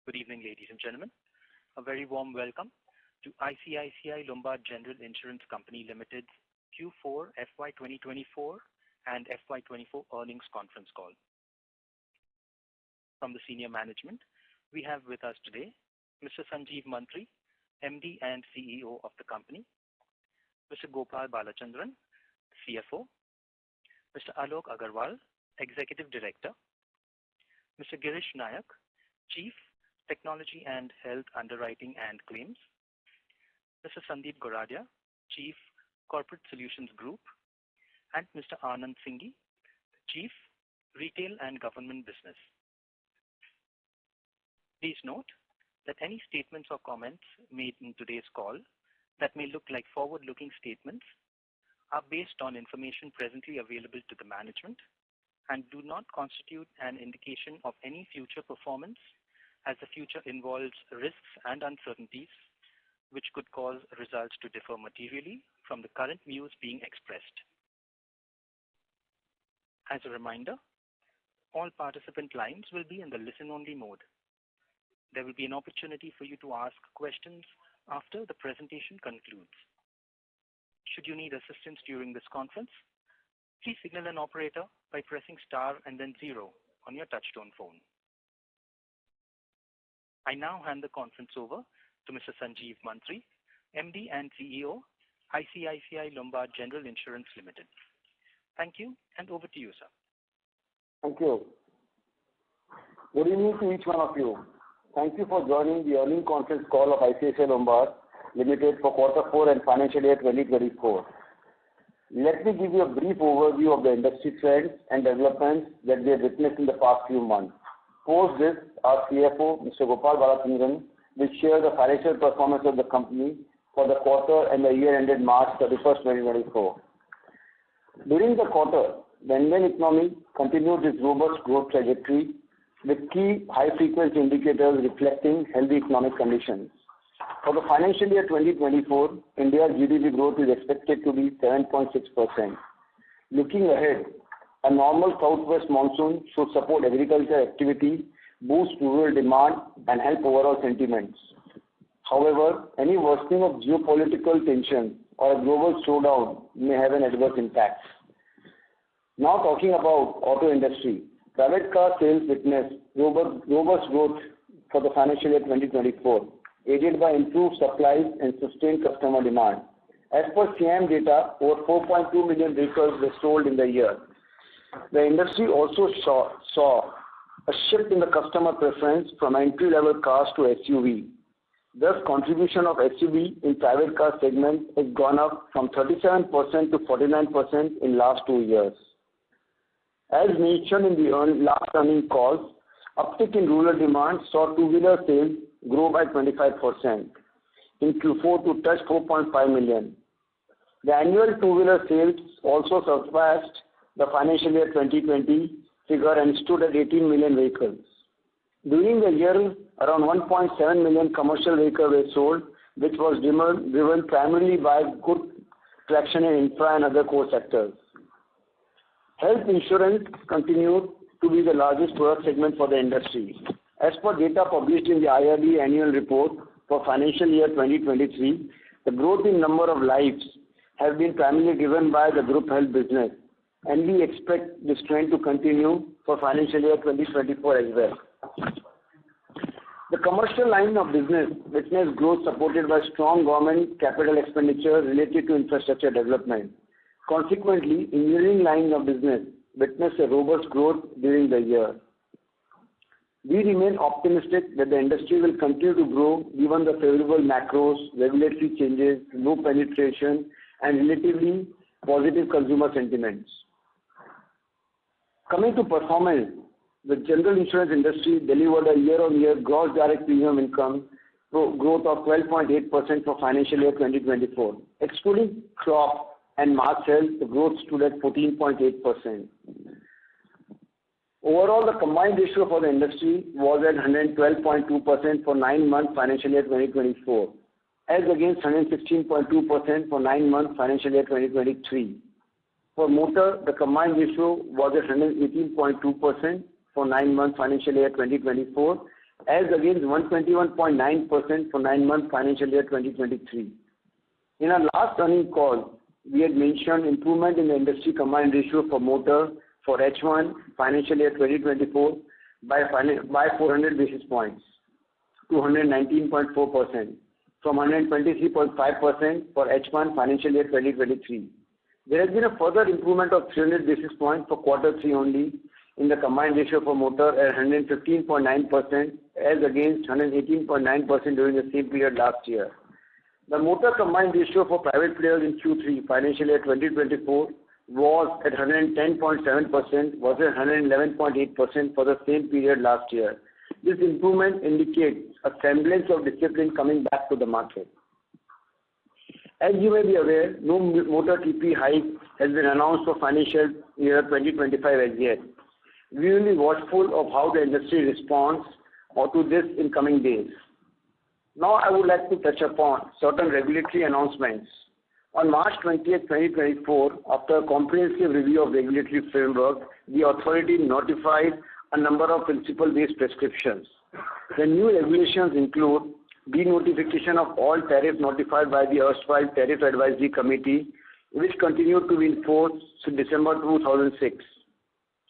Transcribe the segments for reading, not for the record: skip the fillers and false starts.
Good evening, ladies and gentlemen. A very warm welcome to ICICI Lombard General Insurance Company Limited's Q4 FY2024 and FY24 earnings conference call. From the senior management, we have with us today Mr. Sanjeev Mantri, MD and CEO of the company, Mr. Gopal Balachandran, CFO, Mr. Alok Agarwal, Executive Director, Mr. Girish Nayak, Chief Technology and Health Underwriting and Claims, Mr. Sandeep Goradia, Chief Corporate Solutions Group, and Mr. Anand Singhi, Chief Retail and Government Business. Please note that any statements or comments made in today's call that may look like forward-looking statements are based on information presently available to the management and do not constitute an indication of any future performance, as the future involves risks and uncertainties which could cause results to differ materially from the current views being expressed. As a reminder, all participant lines will be in the listen-only mode. There will be an opportunity for you to ask questions after the presentation concludes. Should you need assistance during this conference, please signal an operator by pressing star and then 0 on your touchtone phone. I now hand the conference over to Mr. Sanjeev Mantri, MD and CEO, ICICI Lombard General Insurance Limited. Thank you, and over to you, sir. Thank you. Good evening to each one of you. Thank you for joining the earnings conference call of ICICI Lombard Limited for Q4 and financial year 2024. Let me give you a brief overview of the industry trends and developments that we have witnessed in the past few months. Post this, our CFO, Mr. Gopal Balachandran, will share the financial performance of the company for the quarter and the year ended March 31st, 2024. During the quarter, the Indian economy continued its robust growth trajectory with key high-frequency indicators reflecting healthy economic conditions. For the financial year 2024, India's GDP growth is expected to be 7.6%. Looking ahead, a normal southwest monsoon should support agricultural activity, boost rural demand, and help overall sentiments. However, any worsening of geopolitical tension or a global slowdown may have an adverse impact. Now talking about auto industry, private car sales witnessed robust growth for the financial year 2024, aided by improved supplies and sustained customer demand. As per CM data, over 4.2 million vehicles were sold in the year. The industry also saw a shift in the customer preference from entry-level cars to SUV. Thus, contribution of SUV in private car segment has gone up from 37% to 49% in last 2 years. As mentioned in the last earnings calls, uptick in rural demand saw two-wheeler sales grow by 25% in Q4 to touch 4.5 million. The annual two-wheeler sales also surpassed the financial year 2020 figure and stood at 18 million vehicles. During the year, around 1.7 million commercial vehicles were sold, which was driven primarily by good traction in infra and other core sectors. Health insurance continued to be the largest product segment for the industry. As per data published in the IRD annual report for financial year 2023, the growth in number of lives has been primarily driven by the group health business, and we expect this trend to continue for financial year 2024 as well. The commercial line of business witnessed growth supported by strong government capital expenditure related to infrastructure development. Consequently, engineering line of business witnessed a robust growth during the year. We remain optimistic that the industry will continue to grow given the favorable macros, regulatory changes, low penetration, and relatively positive consumer sentiments. Coming to performance, the general insurance industry delivered a year-on-year gross direct premium income growth of 12.8% for financial year 2024. Excluding crop and mass health, the growth stood at 14.8%. Overall, the combined ratio for the industry was at 112.2% for 9 months financial year 2024, as against 116.2% for 9 months financial year 2023. For motor, the combined ratio was at 118.2% for 9 months financial year 2024, as against 121.9% for 9-month financial year 2023. In our last earnings call, we had mentioned improvement in the industry combined ratio for motor for H1 financial year 2024 by 400 basis points to 119.4% from 123.5% for H1 financial year 2023. There has been a further improvement of 300 basis points for quarter 3 only in the combined ratio for motor at 115.9% as against 118.9% during the same period last year. The motor combined ratio for private players in Q3 financial year 2024 was at 110.7% versus 111.8% for the same period last year. This improvement indicates a semblance of discipline coming back to the market. As you may be aware, no motor TP hike has been announced for financial year 2025 as yet. We will be watchful of how the industry responds to this in coming days. Now I would like to touch upon certain regulatory announcements. On March 20, 2024, after a comprehensive review of regulatory framework, the authority notified a number of principle-based prescriptions. The new regulations include de-notification of all tariffs notified by the erstwhile Tariff Advisory Committee, which continued to be in force since December 2006.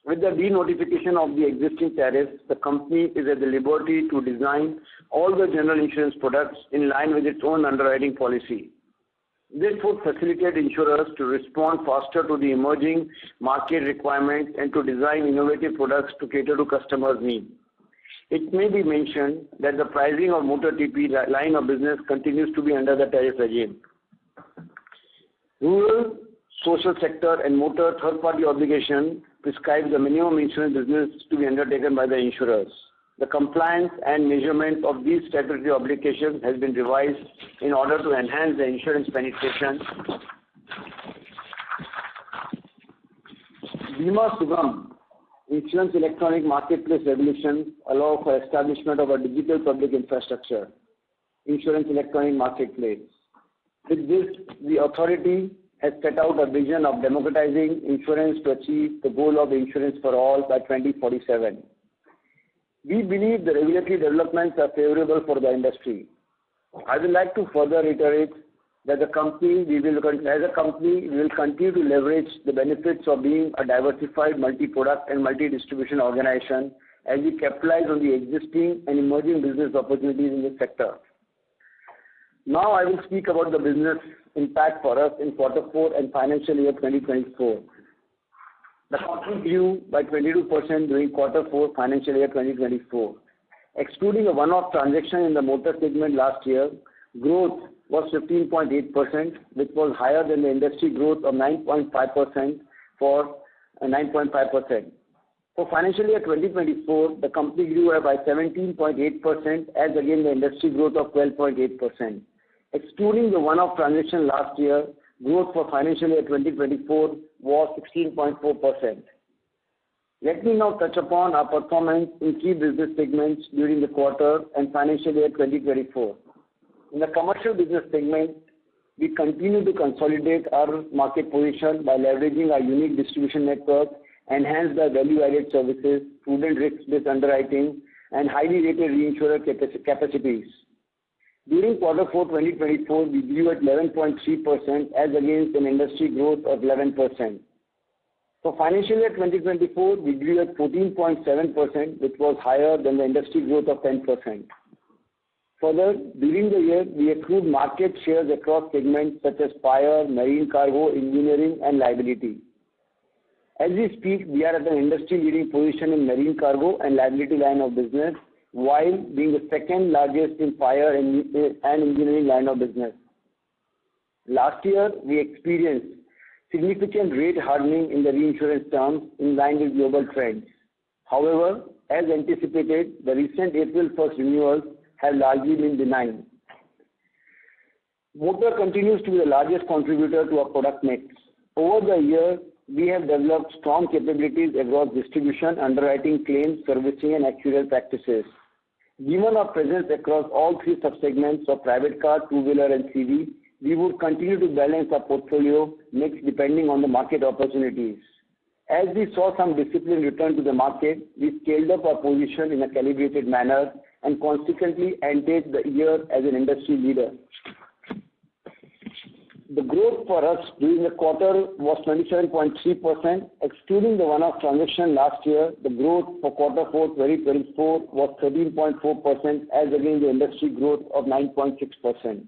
With the de-notification of the existing tariffs, the company is at the liberty to design all the general insurance products in line with its own underwriting policy. This would facilitate insurers to respond faster to the emerging market requirements and to design innovative products to cater to customers' needs. It may be mentioned that the pricing of motor TP line of business continues to be under the tariff regime. Rural, social sector and motor third-party obligation prescribes the minimum insurance business to be undertaken by the insurers. The compliance and measurement of these statutory obligations has been revised in order to enhance the insurance penetration. Bima Sugam Insurance Electronic Marketplace Regulations allow for establishment of a digital public infrastructure, Insurance Electronic Marketplace. With this, the authority has set out a vision of democratizing insurance to achieve the goal of insurance for all by 2047. We believe the regulatory developments are favorable for the industry. I would like to further reiterate that as a company, we will continue to leverage the benefits of being a diversified multi-product and multi-distribution organization as we capitalize on the existing and emerging business opportunities in this sector. Now I will speak about the business impact for us in quarter 4 and financial year 2024. The company grew by 22% during quarter 4 financial year 2024. Excluding a one-off transaction in the motor segment last year, growth was 15.8%, which was higher than the industry growth of 9.5% for 9.5%. For financial year 2024, the company grew by 17.8% as against the industry growth of 12.8%. Excluding the one-off transaction last year, growth for financial year 2024 was 16.4%. Let me now touch upon our performance in key business segments during the quarter and financial year 2024. In the commercial business segment, we continue to consolidate our market position by leveraging our unique distribution network, enhance the value-added services, prudent risk-based underwriting, and highly rated reinsurer capacities. During quarter 4 2024, we grew at 11.3% as against an industry growth of 11%. For financial year 2024, we grew at 14.7%, which was higher than the industry growth of 10%. Further, during the year, we accrued market shares across segments such as fire, marine cargo, engineering, and liability. As we speak, we are at an industry-leading position in marine cargo and liability line of business, while being the second largest in fire and engineering line of business. Last year, we experienced significant rate hardening in the reinsurance terms in line with global trends. However, as anticipated, the recent April 1st renewals have largely been benign. Motor continues to be the largest contributor to our product mix. Over the year, we have developed strong capabilities across distribution, underwriting, claims, servicing, and actuarial practices. Given our presence across all three subsegments of private car, two-wheeler, and CV, we would continue to balance our portfolio mix depending on the market opportunities. As we saw some discipline return to the market, we scaled up our position in a calibrated manner and consequently ended the year as an industry leader. The growth for us during the quarter was 27.3%. Excluding the one-off transaction last year, the growth for quarter 4 2024 was 13.4% as against the industry growth of 9.6%.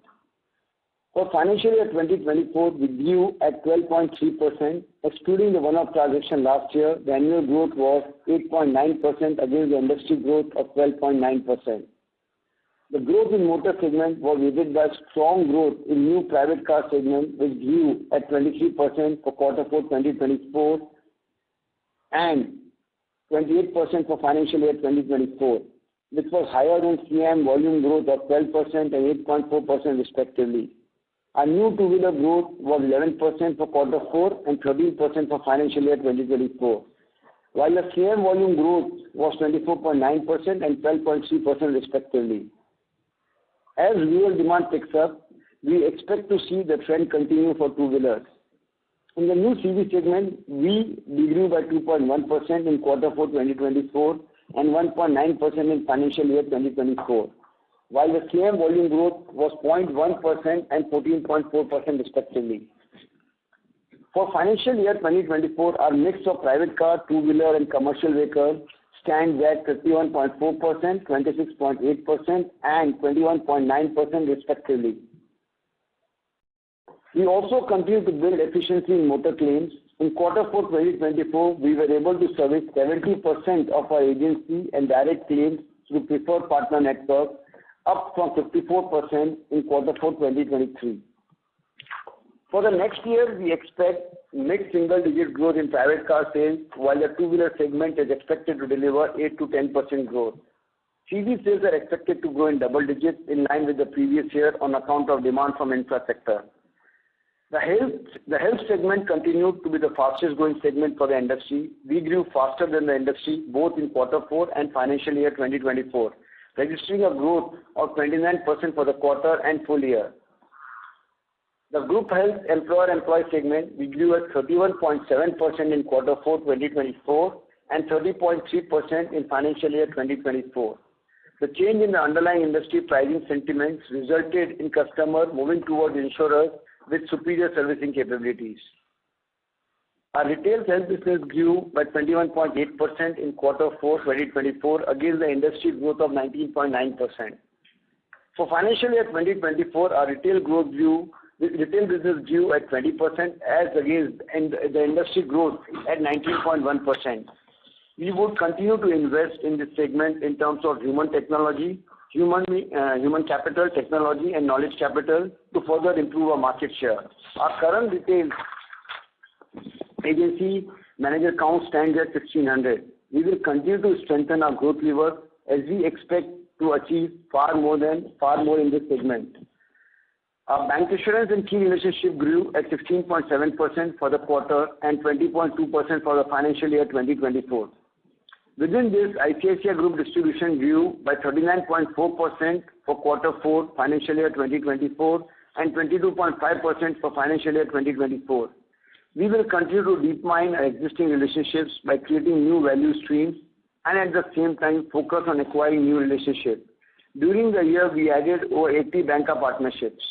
For financial year 2024, we grew at 12.3%. Excluding the one-off transaction last year, the annual growth was 8.9% against the industry growth of 12.9%. The growth in motor segment was aided by strong growth in new private car segment, which grew at 23% for quarter 4 2024 and 28% for financial year 2024, which was higher than CM volume growth of 12% and 8.4% respectively. Our new two-wheeler growth was 11% for quarter 4 and 13% for financial year 2024, while the CM volume growth was 24.9% and 12.3% respectively. As real demand picks up, we expect to see the trend continue for two-wheelers. In the new CV segment, we grew by 2.1% in quarter 4 2024 and 1.9% in financial year 2024, while the CM volume growth was 0.1% and 14.4% respectively. For financial year 2024, our mix of private car, two-wheeler and commercial vehicles stands at 51.4%, 26.8% and 21.9% respectively. We also continue to build efficiency in motor claims. In quarter 4 2024, we were able to service 70% of our agency and direct claims through preferred partner network, up from 54% in quarter 4 2023. For the next year, we expect mid-single-digit growth in private car sales, while the two-wheeler segment is expected to deliver 8 to 10% growth. CV sales are expected to grow in double digits in line with the previous year on account of demand from infra sector. The health segment continued to be the fastest growing segment for the industry. We grew faster than the industry both in quarter 4 and financial year 2024, registering a growth of 29% for the quarter and full year. The group health employer-employee segment, we grew at 31.7% in quarter 4 2024 and 30.3% in financial year 2024. The change in the underlying industry pricing sentiments resulted in customers moving towards insurers with superior servicing capabilities. Our retail health business grew by 21.8% in quarter 4 2024 against the industry growth of 19.9%. For financial year 2024, our retail business grew at 20% as against the industry growth at 19.1%. We would continue to invest in this segment in terms of human capital, technology and knowledge capital to further improve our market share. Our current retail agency manager count stands at 1,600. We will continue to strengthen our growth lever as we expect to achieve far more in this segment. Our bank insurance and key relationship grew at 16.7% for the quarter and 20.2% for the financial year 2024. Within this, ICICI Group distribution grew by 39.4% for quarter 4 financial year 2024 and 22.5% for financial year 2024. We will continue to deep mine our existing relationships by creating new value streams and at the same time focus on acquiring new relationships. During the year, we added over 80 banker partnerships.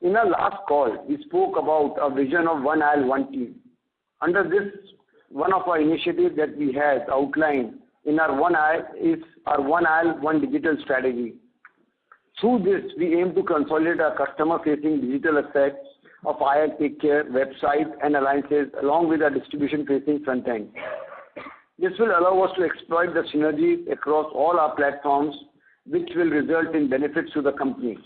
In our last call, we spoke about a vision of one aisle, one team. Under this, one of our initiatives that we had outlined in our one aisle is our one aisle, one digital strategy. Through this, we aim to consolidate our customer-facing digital assets of IL Take Care, website and alliances along with our distribution-facing front end. This will allow us to exploit the synergies across all our platforms, which will result in benefits to the company.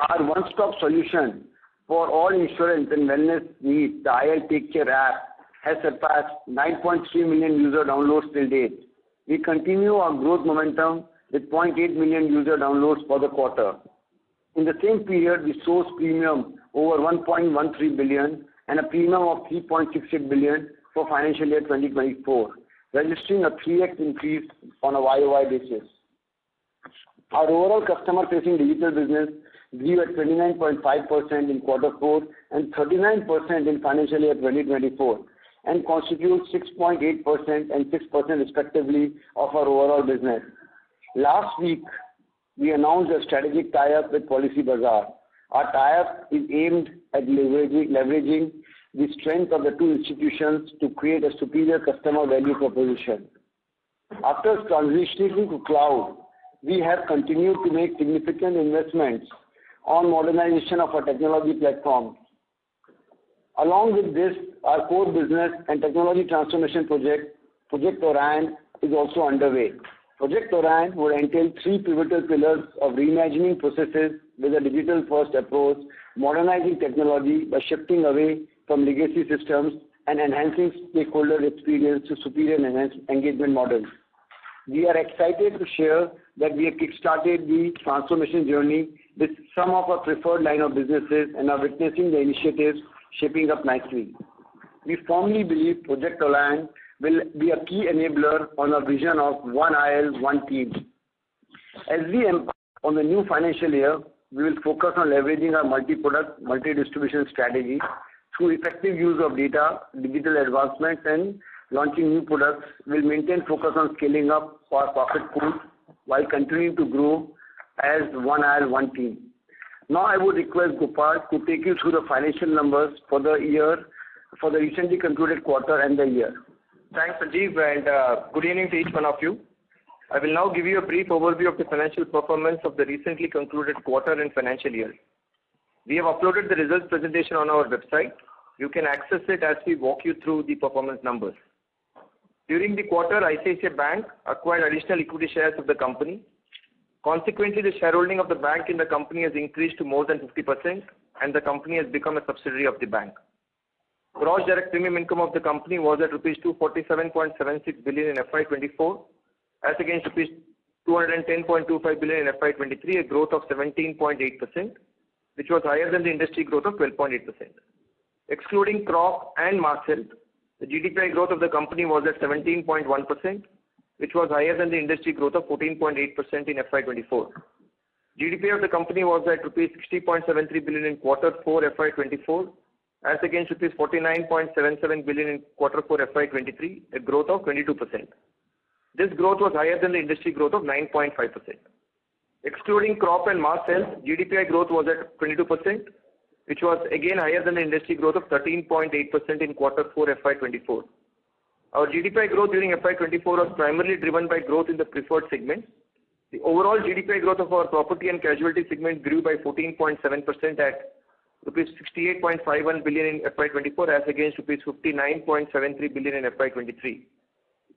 Our one-stop solution for all insurance and wellness needs, the IL Take Care app, has surpassed 9.3 million user downloads till date. We continue our growth momentum with 0.8 million user downloads for the quarter. In the same period, we sourced premium over 1.13 billion and a premium of 3.68 billion for financial year 2024, registering a 3x increase on a YOY basis. Our overall customer-facing digital business grew at 29.5% in quarter 4 and 39% in financial year 2024 and constitutes 6.8% and 6% respectively of our overall business. Last week, we announced a strategic tie-up with Policy Bazaar. Our tie-up is aimed at leveraging the strength of the two institutions to create a superior customer value proposition. After transitioning to cloud, we have continued to make significant investments on modernization of our technology platform. Along with this, our core business and technology transformation Project Orion, is also underway. Project Orion will entail three pivotal pillars of reimagining processes with a digital-first approach, modernizing technology by shifting away from legacy systems, and enhancing stakeholder experience to superior engagement models. We are excited to share that we have kickstarted the transformation journey with some of our preferred line of businesses and are witnessing the initiatives shaping up nicely. We firmly believe Project Orion will be a key enabler on our vision of one IL, one team. As we embark on the new financial year, we will focus on leveraging our multi-product, multi-distribution strategy through effective use of data, digital advancements, and launching new products. We'll maintain focus on scaling up our profit pool while continuing to grow as one IL, one team. Now I would request Gopal to take you through the financial numbers for the year, for the recently concluded quarter and the year. Thanks, Sanjeev, and good evening to each one of you. I will now give you a brief overview of the financial performance of the recently concluded quarter and financial year. We have uploaded the results presentation on our website. You can access it as we walk you through the performance numbers. During the quarter, ICICI Bank acquired additional equity shares of the company. Consequently, the shareholding of the bank in the company has increased to more than 50%, and the company has become a subsidiary of the bank. Gross direct premium income of the company was at rupees 247.76 billion in FY24, as against rupees 210.25 billion in FY23, a growth of 17.8%, which was higher than the industry growth of 12.8%. Excluding crop and mass health, the GDPI growth of the company was at 17.1%, which was higher than the industry growth of 14.8% in FY24. GDPI of the company was at rupees 60.73 billion in quarter 4 FY24, as against rupees 49.77 billion in quarter 4 FY23, a growth of 22%. This growth was higher than the industry growth of 9.5%. Excluding crop and mass health, GDPI growth was at 22%, which was again higher than the industry growth of 13.8% in quarter 4 FY24. Our GDPI growth during FY24 was primarily driven by growth in the preferred segment. The overall GDPI growth of our property and casualty segment grew by 14.7% at rupees 68.51 billion in FY24 as against rupees 59.73 billion in FY23.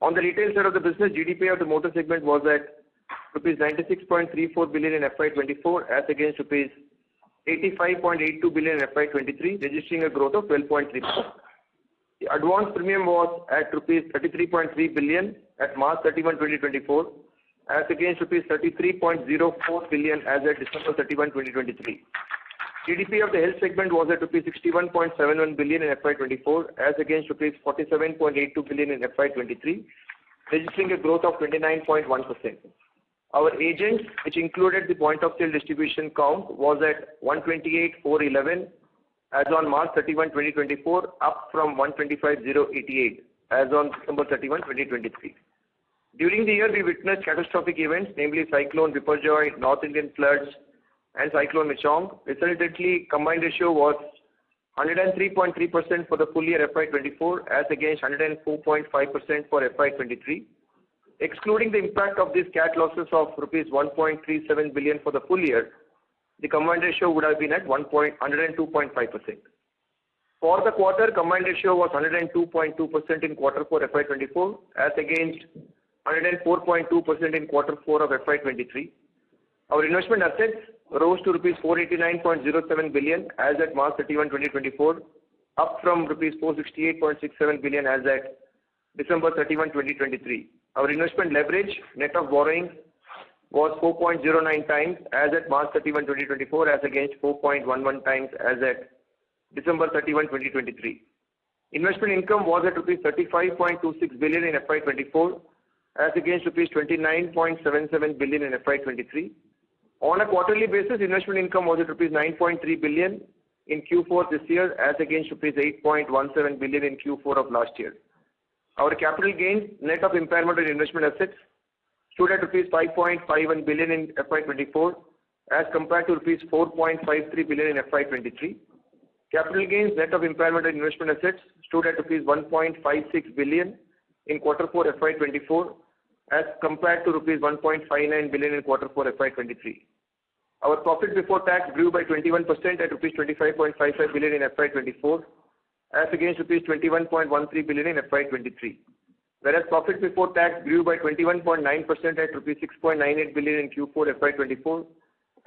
On the retail side of the business, GDPI of the motor segment was at rupees 96.34 billion in FY24 as against rupees 85.82 billion in FY23, registering a growth of 12.3%. The advance premium was at rupees 33.3 billion at March 31, 2024, as against rupees 33.04 billion as at December 31, 2023. GDP of the health segment was at rupees 61.71 billion in FY24 as against rupees 47.82 billion in FY23, registering a growth of 29.1%. Our agents, which included the point of sale distribution count, was at 128,411 as on March 31, 2024, up from 125,088 as on December 31, 2023. During the year, we witnessed catastrophic events, namely Cyclone Biparjoy, North Indian floods, and Cyclone Michaung. Resultantly, combined ratio was 103.3% for the full year FY24 as against 104.5% for FY23. Excluding the impact of these cat losses of rupees 1.37 billion for the full year, the combined ratio would have been at 102.5%. For the quarter, combined ratio was 102.2% in quarter 4 FY24 as against 104.2% in quarter 4 of FY23. Our investment assets rose to rupees 489.07 billion as at March 31, 2024, up from rupees 468.67 billion as at December 31, 2023. Our investment leverage, net of borrowing, was 4.09 times as at March 31, 2024, as against 4.11 times as at December 31, 2023. Investment income was at rupees 35.26 billion in FY24, as against rupees 29.77 billion in FY23. On a quarterly basis, investment income was at rupees 9.3 billion in Q4 this year, as against rupees 8.17 billion in Q4 of last year. Our capital gains, net of impairment on investment assets, stood at rupees 5.51 billion in FY24 as compared to rupees 4.53 billion in FY23. Capital gains net of impairment and investment assets stood at rupees 1.56 billion in Q4 FY24 as compared to rupees 1.59 billion in Q4 FY23. Our profit before tax grew by 21% at rupees 25.55 billion in FY24 as against rupees 21.13 billion in FY23. Whereas profit before tax grew by 21.9% at rupees 6.98 billion in Q4 FY24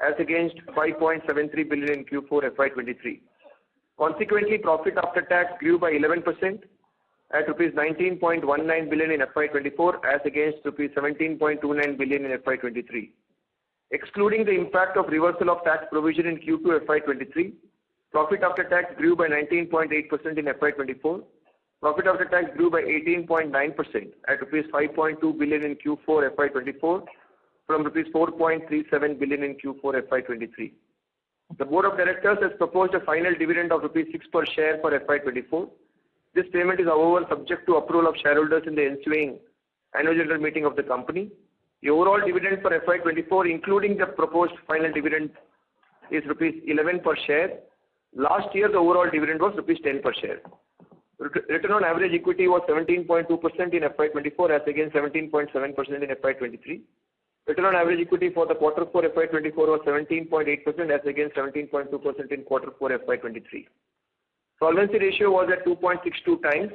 as against 5.73 billion in Q4 FY23. Consequently, profit after tax grew by 11% at rupees 19.19 billion in FY24 as against rupees 17.29 billion in FY23. Excluding the impact of reversal of tax provision in Q2 FY23, profit after tax grew by 19.8% in FY24. Profit after tax grew by 18.9% at rupees 5.2 billion in Q4 FY24 from rupees 4.37 billion in Q4 FY23. The Board of Directors has proposed a final dividend of rupees 6 per share for FY24. This payment is, however, subject to approval of shareholders in the ensuing annual general meeting of the company. The overall dividend for FY24, including the proposed final dividend, is rupees 11 per share. Last year, the overall dividend was rupees 10 per share. Return on average equity was 17.2% in FY24 as against 17.7% in FY23. Return on average equity for the Q4 FY24 was 17.8% as against 17.2% in Q4 FY23. Solvency ratio was at 2.62 times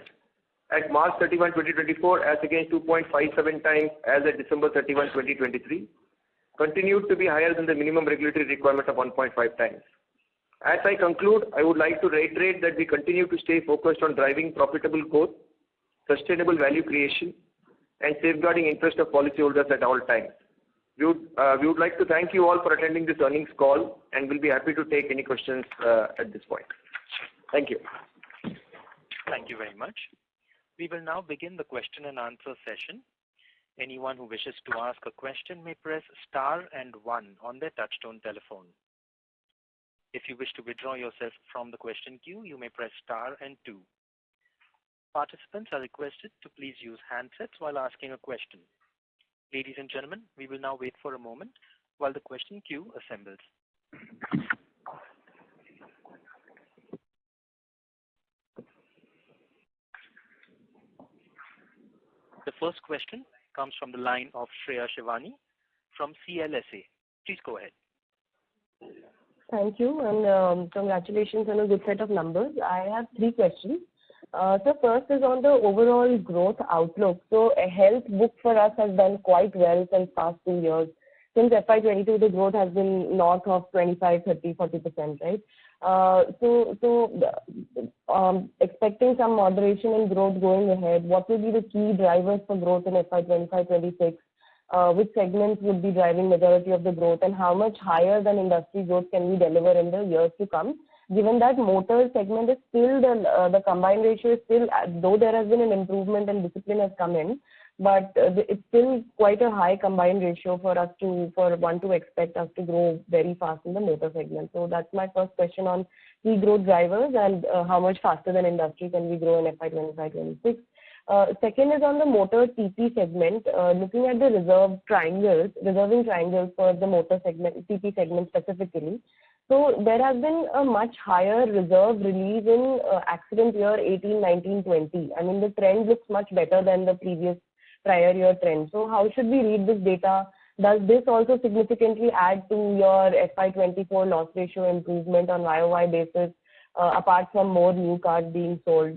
at March 31, 2024 as against 2.57 times as at December 31, 2023. Continued to be higher than the minimum regulatory requirement of 1.5 times. As I conclude, I would like to reiterate that we continue to stay focused on driving profitable growth, sustainable value creation, and safeguarding interest of policyholders at all times. We would like to thank you all for attending this earnings call and will be happy to take any questions at this point. Thank you. Thank you very much. We will now begin the question and answer session. Anyone who wishes to ask a question may press star and 1 on their touchtone telephone. If you wish to withdraw yourself from the question queue, you may press star and 2. Participants are requested to please use handsets while asking a question. Ladies and gentlemen, we will now wait for a moment while the question queue assembles. The first question comes from the line of Shreya Shivani from CLSA. Please go ahead. Thank you, and congratulations on a good set of numbers. I have 3 questions. So first is on the overall growth outlook. So a health book for us has done quite well since past 2 years. Since FY22, the growth has been north of 25, 30, 40%, right? Expecting some moderation in growth going ahead, what will be the key drivers for growth in FY25-26? Which segments would be driving majority of the growth, and how much higher than industry growth can we deliver in the years to come? Given that motor segment is still the combined ratio is still, though there has been an improvement and discipline has come in, but it's still quite a high combined ratio for one to expect us to grow very fast in the motor segment. So that's my first question on key growth drivers and how much faster than industry can we grow in FY25-26. Second is on the motor TP segment, looking at the reserving triangles for the motor segment, TP segment specifically. So there has been a much higher reserve release in accident year 18, 19, 20. I mean, the trend looks much better than the previous prior year trend. So how should we read this data? Does this also significantly add to your FY24 loss ratio improvement on YOY basis, apart from more new cars being sold?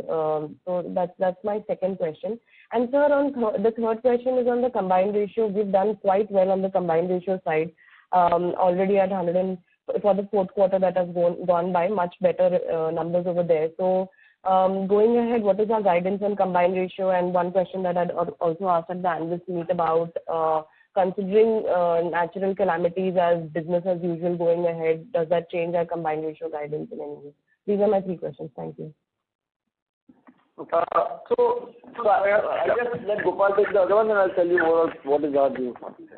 So that's my second question. And sir, the third question is on the combined ratio. We've done quite well on the combined ratio side, already at 100 for the Q4 that has gone by, much better numbers over there. So going ahead, what is our guidance on combined ratio? And one question that I'd also asked at the analyst meet about considering natural calamities as business as usual going ahead, does that change our combined ratio guidance in any way? These are my 3 questions. Thank you. So I just let Gopal take the other one, and I'll tell you what is our view.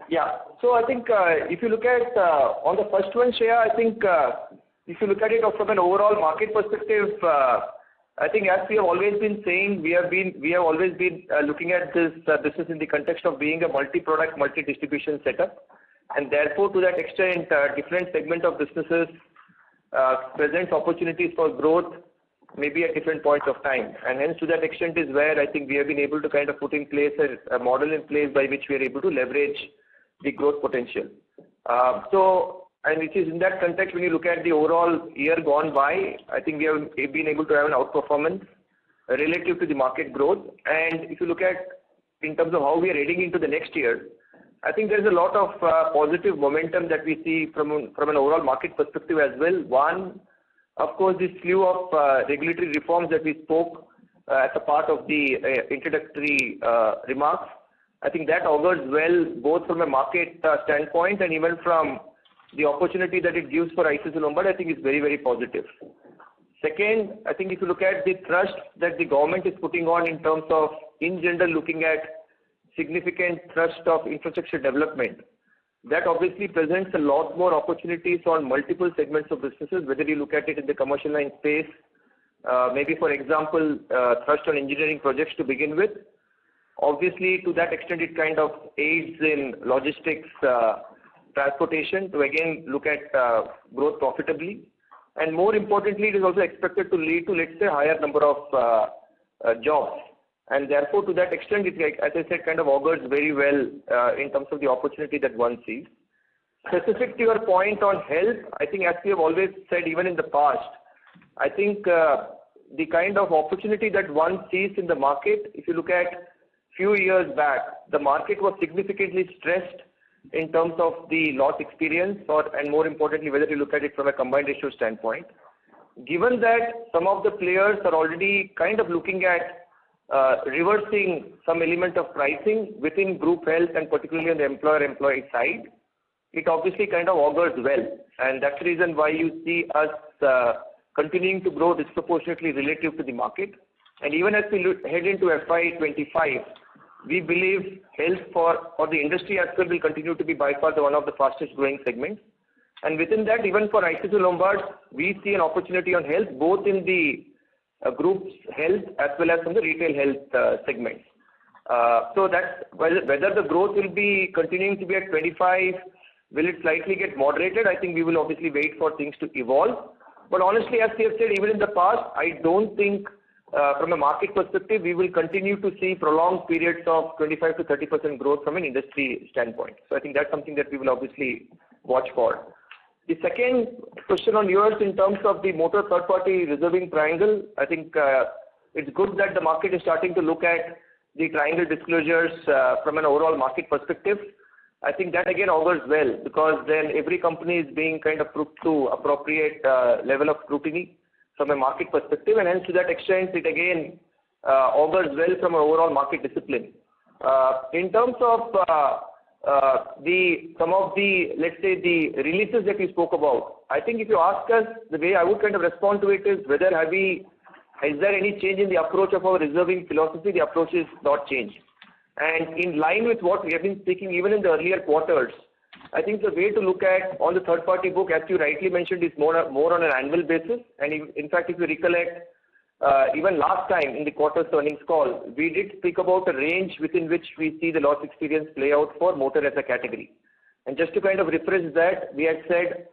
Yeah. So I think if you look at on the first one, Shreya, I think if you look at it from an overall market perspective, I think as we have always been saying, we have always been looking at this business in the context of being a multi-product, multi-distribution setup, and therefore to that extent, different segment of businesses presents opportunities for growth, maybe at different points of time, and hence to that extent is where I think we have been able to kind of put in place a model in place by which we are able to leverage the growth potential. And which is in that context, when you look at the overall year gone by, I think we have been able to have an outperformance relative to the market growth. And if you look at in terms of how we are heading into the next year, I think there's a lot of positive momentum that we see from an overall market perspective as well. One, of course, this slew of regulatory reforms that we spoke as a part of the introductory remarks. I think that augurs well both from a market standpoint and even from the opportunity that it gives for ICICI Lombard. I think is very, very positive. Second, I think if you look at the thrust that the government is putting on in terms of, in general, looking at significant thrust of infrastructure development, that obviously presents a lot more opportunities on multiple segments of businesses, whether you look at it in the commercial line space, maybe for example, thrust on engineering projects to begin with. Obviously, to that extent, it kind of aids in logistics, transportation to again look at growth profitably. And more importantly, it is also expected to lead to, let's say, higher number of jobs. And therefore, to that extent, it, as I said, kind of augurs very well in terms of the opportunity that one sees. Specific to your point on health, I think as we have always said, even in the past, I think the kind of opportunity that one sees in the market, if you look at few years back, the market was significantly stressed in terms of the loss experience, and more importantly, whether you look at it from a combined ratio standpoint. Given that some of the players are already kind of looking at reversing some element of pricing within group health and particularly on the employer-employee side, it obviously kind of augurs well. And that's the reason why you see us continuing to grow disproportionately relative to the market. And even as we head into FY25, we believe health for the industry as well will continue to be by far one of the fastest growing segments. And within that, even for ICICI Lombard, we see an opportunity on health, both in the group's health as well as from the retail health segments. So that's whether the growth will be continuing to be at 25, will it slightly get moderated? I think we will obviously wait for things to evolve. But honestly, as we have said, even in the past, I don't think from a market perspective, we will continue to see prolonged periods of 25 to 30% growth from an industry standpoint. So I think that's something that we will obviously watch for. The second question on yours in terms of the motor third-party reserving triangle, I think it's good that the market is starting to look at the triangle disclosures from an overall market perspective. I think that again augurs well, because then every company is being kind of put to appropriate level of scrutiny from a market perspective, and hence to that extent it again augurs well from an overall market discipline. In terms of some of the, let's say, the releases that we spoke about, I think if you ask us, the way I would kind of respond to it is whether is there any change in the approach of our reserving philosophy? The approach is not changed. And in line with what we have been speaking even in the earlier quarters, I think the way to look at on the third-party book, as you rightly mentioned, is more on an annual basis. And in fact, if you recollect, even last time in the quarter's earnings call, we did speak about a range within which we see the loss experience play out for motor as a category. And just to kind of refresh that, we had said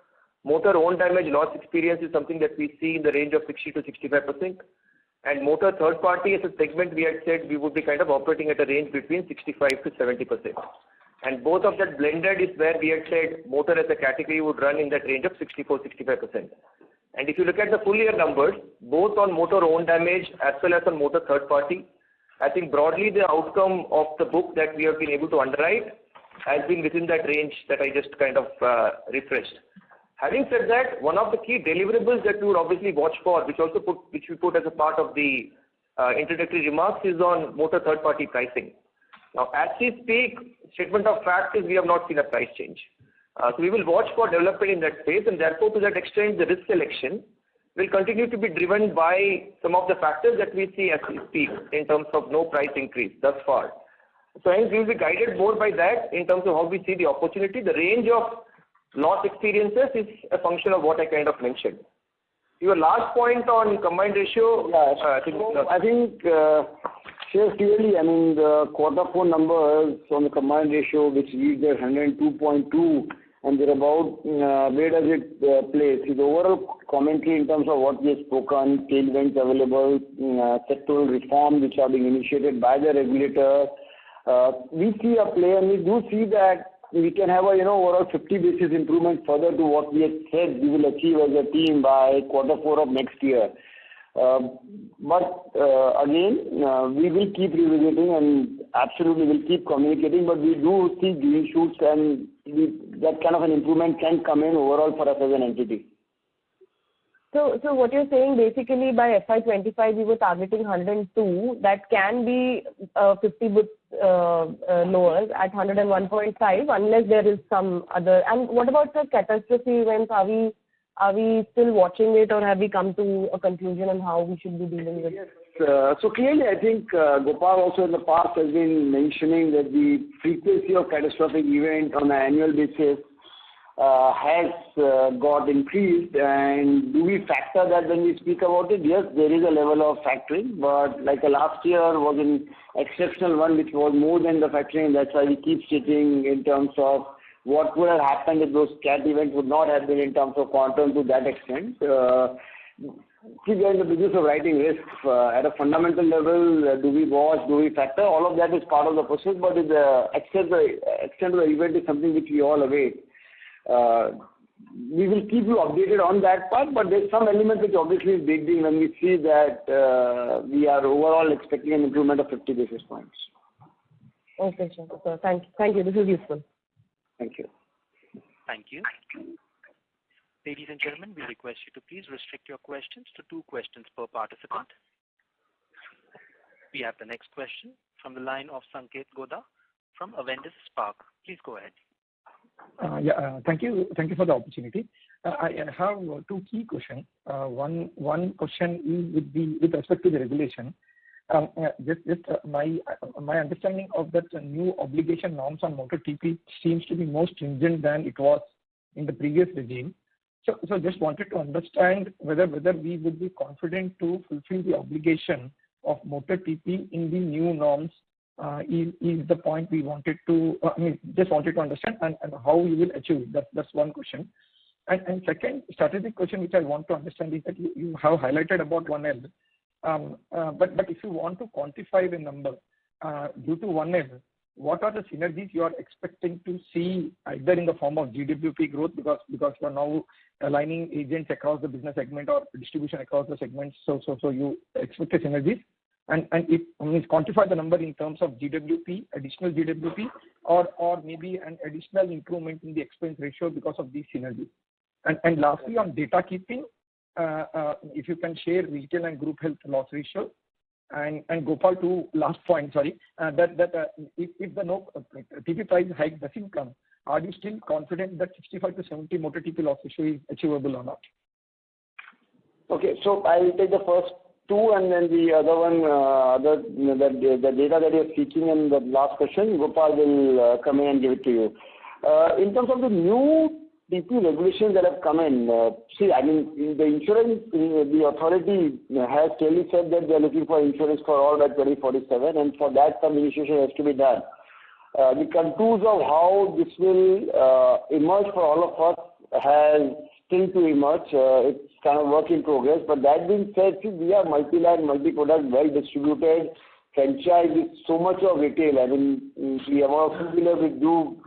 motor own damage loss experience is something that we see in the range of 60 to 65%. And motor third party as a segment, we had said we would be kind of operating at a range between 65 to 70%. And both of that blended is where we had said motor as a category would run in that range of 64-65%. And if you look at the full year numbers, both on motor own damage as well as on motor third party, I think broadly the outcome of the book that we have been able to underwrite has been within that range that I just kind of refreshed. Having said that, one of the key deliverables that we would obviously watch for, which we put as a part of the introductory remarks, is on motor third party pricing. Now, as we speak, statement of fact is we have not seen a price change. So we will watch for development in that space, and therefore to that extent the risk selection will continue to be driven by some of the factors that we see as we speak in terms of no price increase thus far. So hence we will be guided more by that in terms of how we see the opportunity. The range of loss experiences is a function of what I kind of mentioned. Your last point on combined ratio. Yeah. I think clearly, I mean, the quarter four numbers on the combined ratio, which reached at 102.2, and they're about where does it place? The overall commentary in terms of what we have spoken, tailwinds available, sectoral reforms which are being initiated by the regulator. We see a play, and we do see that we can have a overall 50 basis improvement further to what we had said we will achieve as a team by quarter four of next year. But again, we will keep revisiting and absolutely will keep communicating, but we do see green shoots, and that kind of an improvement can come in overall for us as an entity. So what you're saying, basically by FY25 we were targeting 102. That can be 50 bits lower at 101.5 unless there is some other. And what about the catastrophe events? Are we still watching it, or have we come to a conclusion on how we should be dealing with it? Yes. So clearly, I think Gopal also in the past has been mentioning that the frequency of catastrophic event on an annual basis has got increased. And do we factor that when we speak about it? Yes, there is a level of factoring, but like last year was an exceptional one, which was more than the factoring. That's why we keep stating in terms of what would have happened if those cat events would not have been in terms of quantum to that extent. See, we are in the business of writing risks. At a fundamental level, do we watch, do we factor? All of that is part of the process, but the extent of the event is something which we all await. We will keep you updated on that part, but there's some element which obviously is baked in when we see that we are overall expecting an improvement of 50 basis points. Okay, sure. So thank you. This is useful. Thank you. Thank you. Ladies and gentlemen, we request you to please restrict your questions to 2 questions per participant. We have the next question from the line of Sanket Godha from Avendus Spark. Please go ahead. Thank you for the opportunity. I have 2 key questions. One question is with respect to the regulation. My understanding of that new obligation norms on motor TP seems to be more stringent than it was in the previous regime. So just wanted to understand whether we would be confident to fulfill the obligation of motor TP in the new norms. Is the point we wanted to just wanted to understand and how we will achieve it. That's one question. And second strategic question which I want to understand is that you have highlighted about 1L. But if you want to quantify the number due to 1L, what are the synergies you are expecting to see either in the form of GWP growth because you are now aligning agents across the business segment or distribution across the segments, so you expect the synergies, and if quantify the number in terms of GWP, additional GWP, or maybe an additional improvement in the expense ratio because of these synergies. And lastly, on data keeping, if you can share retail and group health loss ratio, and Gopal, to last point, sorry, that if the no TP price hike doesn't come, are you still confident that 65 to 70 motor TP loss ratio is achievable or not? Okay, so I'll take the first 2, and then the other one, the data that you're seeking in the last question, Gopal will come in and give it to you. In terms of the new TP regulations that have come in, the insurance, the authority has clearly said that they're looking for insurance for all by 2047, and for that some initiation has to be done. The contours of how this will emerge for all of us has still to emerge. It's kind of work in progress. But that being said, see, we are multi-line, multi-product, well-distributed franchise with so much of retail. I mean, the amount of two-wheeler we do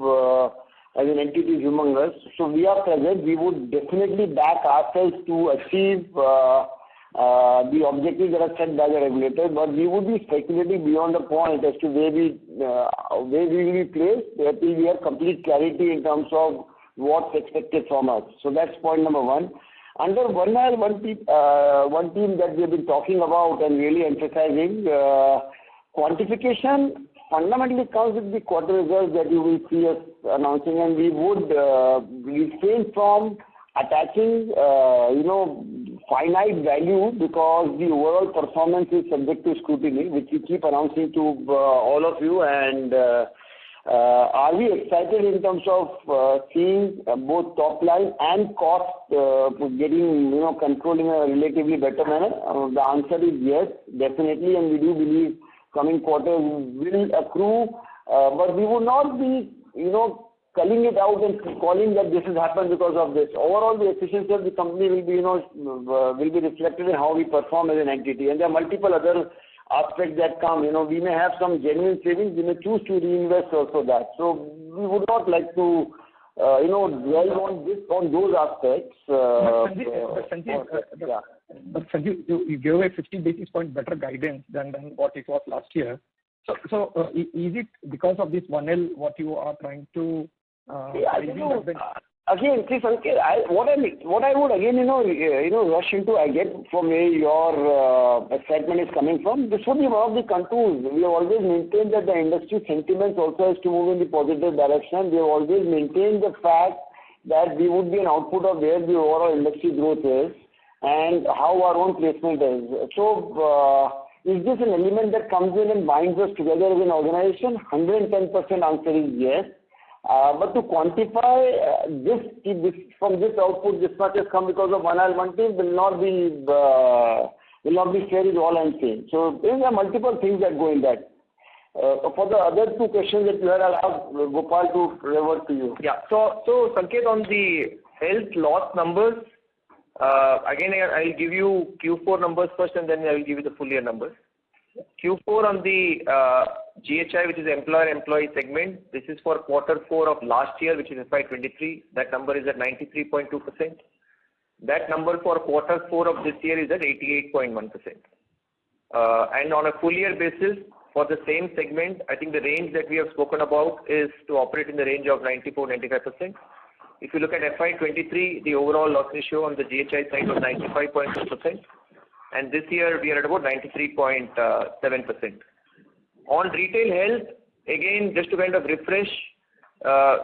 as an entity is humongous. So we are present. We would definitely back ourselves to achieve the objectives that are set by the regulator, but we would be speculating beyond the point as to where we will be placed until we have complete clarity in terms of what's expected from us. So that's point number 1. Under one team that we have been talking about and really emphasizing, quantification fundamentally comes with the quarter results that you will see us announcing, and we would refrain from attaching, finite value, because the overall performance is subject to scrutiny, which we keep announcing to all of you, and Are we excited in terms of seeing both top line and cost getting, controlled in a relatively better manner? The answer is yes, definitely, and we do believe coming quarters will accrue, but we would not be, culling it out and calling that this has happened because of this. Overall, the efficiency of the company will be, will be reflected in how we perform as an entity, and there are multiple other aspects that come. We may have some genuine savings. We may choose to reinvest also that. So we would not like to, dwell on those aspects. But Sanjeev, you gave a 50 basis point better guidance than what it was last year. So is it because of this 1L what you are trying to? Again, see, Sanket, what I would again, rush into, I get from where your excitement is coming from. This would be one of the contours. We have always maintained that the industry sentiments also has to move in the positive direction. We have always maintained the fact that we would be an output of where the overall industry growth is and how our own placement is. So, is this an element that comes in and binds us together as an organization? 110% answer is yes. But to quantify this from this output, this much has come because of one team will not be fair is all I'm saying. So there are multiple things that go in that. For the other two questions that you had, I'll ask Gopal to revert to you. Yeah. So Sanket, on the health loss numbers, again, I'll give you Q4 numbers first, and then I will give you the full year numbers. Q4 on the GHI, which is employer-employee segment, this is for quarter 4 of last year, which is FY23. That number is at 93.2%. That number for quarter 4 of this year is at 88.1%. And on a full year basis, for the same segment, I think the range that we have spoken about is to operate in the range of 94-95%. If you look at FY23, the overall loss ratio on the GHI side was 95.2%. And this year we are at about 93.7%. On retail health, again, just to kind of refresh,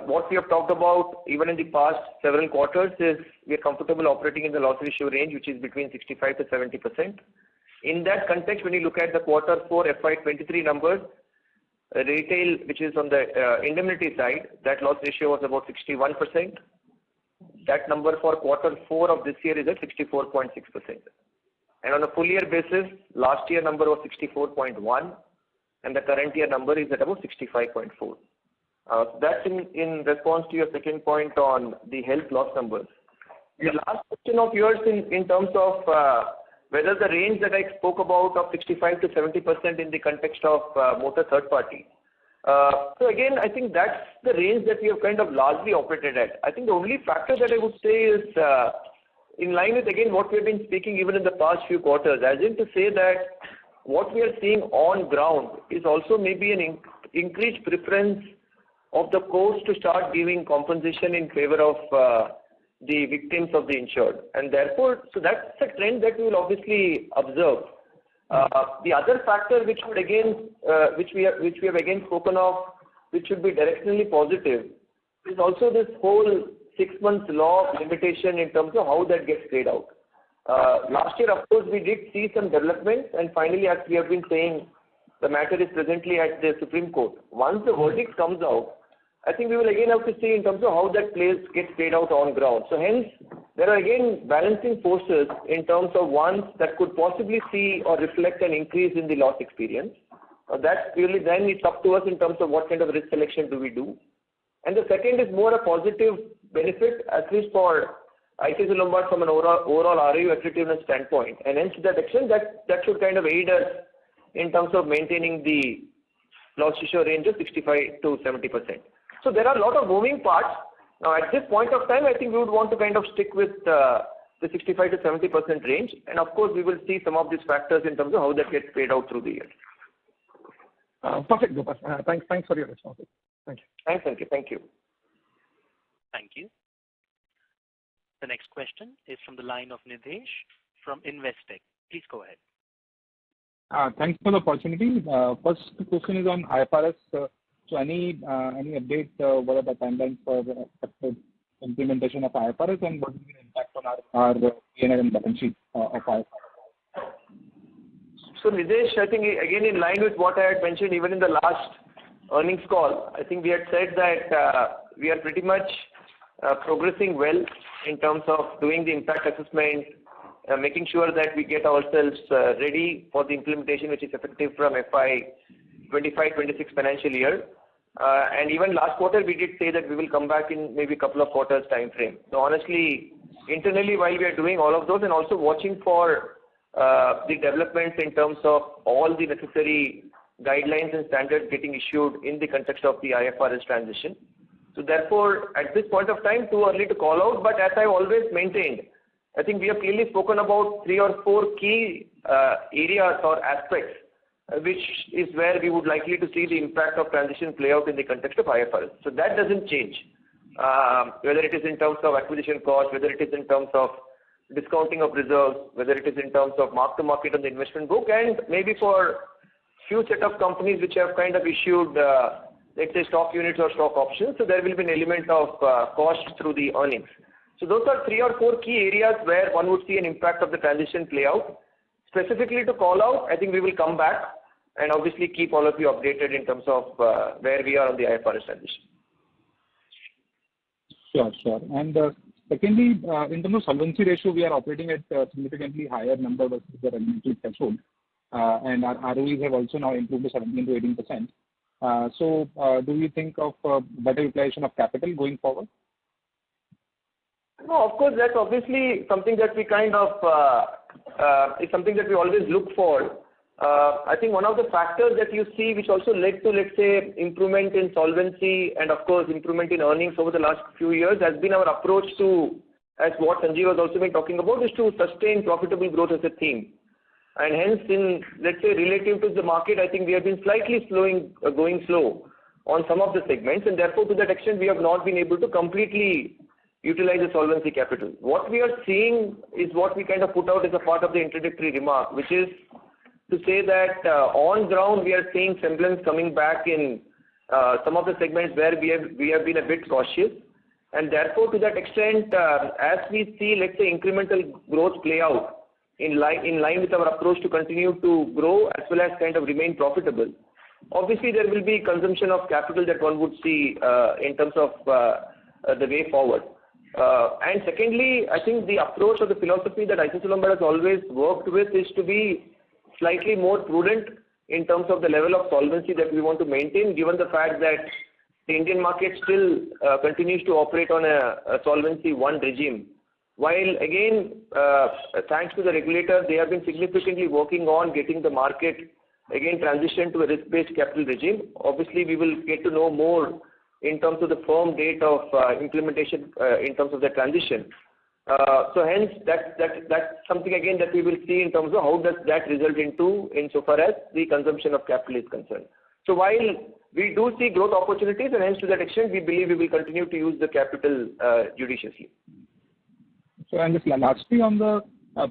what we have talked about even in the past several quarters is we are comfortable operating in the loss ratio range, which is between 65 to 70%. In that context, when you look at the quarter 4 FY23 numbers, retail, which is on the indemnity side, that loss ratio was about 61%. That number for quarter 4 of this year is at 64.6%. And on a full year basis, last year number was 64.1, and the current year number is at about 65.4. So that's in response to your second point on the health loss numbers. The last question of yours in terms of whether the range that I spoke about of 65 to 70% in the context of motor third party. So again, I think that's the range that we have kind of largely operated at. I think the only factor that I would say is in line with, again, what we have been speaking even in the past few quarters, as in to say that what we are seeing on ground is also maybe an increased preference of the courts to start giving compensation in favor of the victims of the insured. And therefore, so that's a trend that we will obviously observe. The other factor which would again, which we have again spoken of, which should be directionally positive, is also this whole 6 months law of limitation in terms of how that gets played out. Last year, of course, we did see some developments, and finally, as we have been saying, the matter is presently at the Supreme Court. Once the verdict comes out, I think we will again have to see in terms of how that gets played out on ground. So hence, there are again balancing forces in terms of ones that could possibly see or reflect an increase in the loss experience. That's really then it's up to us in terms of what kind of risk selection do we do. And the second is more a positive benefit, at least for ICICI Lombard from an overall ROE attractiveness standpoint. And hence, to that extent, that should kind of aid us in terms of maintaining the loss ratio range of 65 to 70%. So there are a lot of moving parts. Now, at this point of time, I think we would want to kind of stick with the 65 to 70% range. And of course, we will see some of these factors in terms of how that gets played out through the year. Perfect, Gopal. Thanks for your response. Thank you. Thanks, Sanket. Thank you. Thank you. The next question is from the line of Nidhesh from Investec. Please go ahead. Thanks for the opportunity. First question is on IFRS. So any update, what are the timelines for the implementation of IFRS, and what will be the impact on our P&L and balance sheet of IFRS? So Nidhesh, I think again in line with what I had mentioned even in the last earnings call, I think we had said that we are pretty much progressing well in terms of doing the impact assessment, making sure that we get ourselves ready for the implementation which is effective from FY2025-26 financial year. And even last quarter we did say that we will come back in maybe a couple of quarters time frame. So honestly, internally while we are doing all of those and also watching for the developments in terms of all the necessary guidelines and standards getting issued in the context of the IFRS transition. So therefore, at this point of time, too early to call out, but as I always maintained, I think we have clearly spoken about 3 or 4 key areas or aspects, which is where we would likely to see the impact of transition play out in the context of IFRS. So that doesn't change, whether it is in terms of acquisition cost, whether it is in terms of discounting of reserves, whether it is in terms of mark to market on the investment book, and maybe for few set of companies which have kind of issued, let's say, stock units or stock options. So there will be an element of cost through the earnings. So those are 3 or 4 key areas where one would see an impact of the transition play out. Specifically to call out, I think we will come back and obviously keep all of you updated in terms of where we are on the IFRS transition. Sure. And secondly, in terms of solvency ratio, we are operating at a significantly higher number versus the regulatory threshold. And our ROEs have also now improved to 17 to 18%. So do you think of better utilization of capital going forward? No, of course, that's obviously something that we kind of, is something that we always look for. I think one of the factors that you see which also led to, let's say, improvement in solvency and of course improvement in earnings over the last few years has been our approach to, as what Sanjeev has also been talking about, is to sustain profitable growth as a theme. And hence, in, let's say, relative to the market, I think we have been slightly going slow on some of the segments, and therefore to that extent we have not been able to completely utilize the solvency capital. What we are seeing is what we kind of put out as a part of the introductory remark, which is to say that on ground we are seeing semblance coming back in some of the segments where we have been a bit cautious, and therefore to that extent, as we see, let's say, incremental growth play out, in line with our approach to continue to grow as well as kind of remain profitable. Obviously, there will be consumption of capital that one would see in terms of the way forward. And secondly, I think the approach or the philosophy that ICICI Lombard has always worked with is to be slightly more prudent in terms of the level of solvency that we want to maintain, given the fact that the Indian market still continues to operate on a Solvency 1 regime. While again, thanks to the regulator, they have been significantly working on getting the market again transition to a risk-based capital regime. Obviously, we will get to know more in terms of the firm date of implementation in terms of the transition. So hence, that's something again that we will see in terms of how does that result into insofar as the consumption of capital is concerned. So while we do see growth opportunities, and hence to that extent, we believe we will continue to use the capital judiciously. So, and just lastly on the